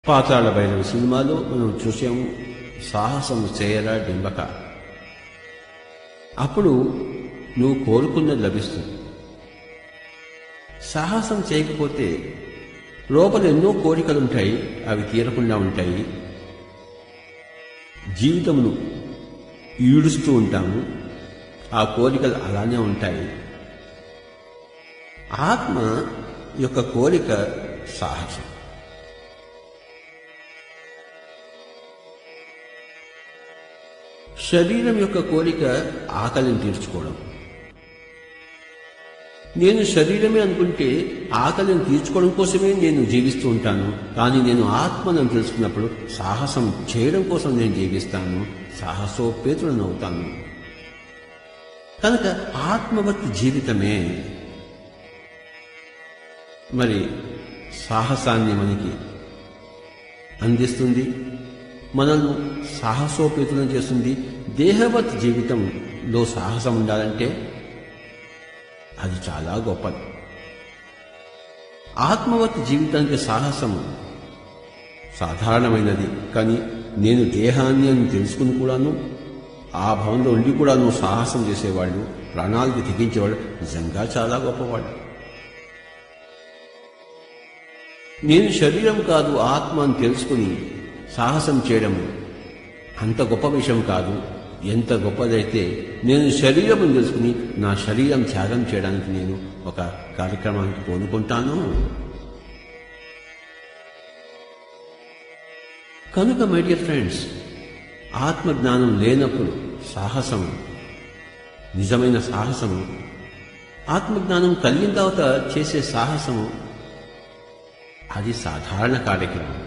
పాతాళ భైరవి సినిమాలో మనం చూసాము, సాహసం చేయరా డింబక. అప్పుడు నువ్వు కోరుకున్నది లభిస్తుంది. సాహసం చేయకపోతే లోపల ఎన్నో కోరికలుంటాయి, అవి తీరకుండా ఉంటాయి. జీవితమును ఈడుస్తూ ఉంటాము, ఆ కోరికలు అలానే ఉంటాయి. ఆత్మ యొక్క కోరిక సాహసం. శరీరం యొక్క కోరిక ఆకలిని తీర్చుకోవడం. నేను శరీరమే అనుకుంటే ఆకలిని తీర్చుకోవడం కోసమే నేను జీవిస్తూ ఉంటాను. కానీ నేను ఆత్మను తెలుసుకున్నప్పుడు సాహసం చేయడం కోసం నేను జీవిస్తాను, సాహసోపేతులను అవుతాను. కనుక ఆత్మవత్ జీవితమే మరి సాహసాన్ని మనకి అందిస్తుంది, మనల్ని సాహసోపేతులను చేస్తుంది. దేహవత్ జీవితంలో సాహసం ఉండాలంటే అది చాలా గొప్పది. ఆత్మవత్ జీవితానికి సాహసము సాధారణమైనది. కానీ నేను దేహాన్ని అని తెలుసుకుని కూడాను, ఆ భవంలో ఉండి కూడాను సాహసం చేసేవాళ్ళు, ప్రాణాలకి తెగించేవాళ్ళు నిజంగా చాలా గొప్పవాళ్ళు. నేను శరీరం కాదు ఆత్మ అని తెలుసుకుని సాహసం చేయడం అంత గొప్ప విషయం కాదు. ఎంత గొప్పదైతే నేను శరీరం తెలుసుకుని నా శరీరం త్యాగం చేయడానికి నేను ఒక కార్యక్రమానికి పూనుకుంటాను. కనుక మై డియర్ ఫ్రెండ్స్, ఆత్మజ్ఞానం లేనప్పుడు సాహసము, నిజమైన సాహసము, ఆత్మజ్ఞానం కలిగిన తర్వాత చేసే సాహసము అది సాధారణ కార్యక్రమం.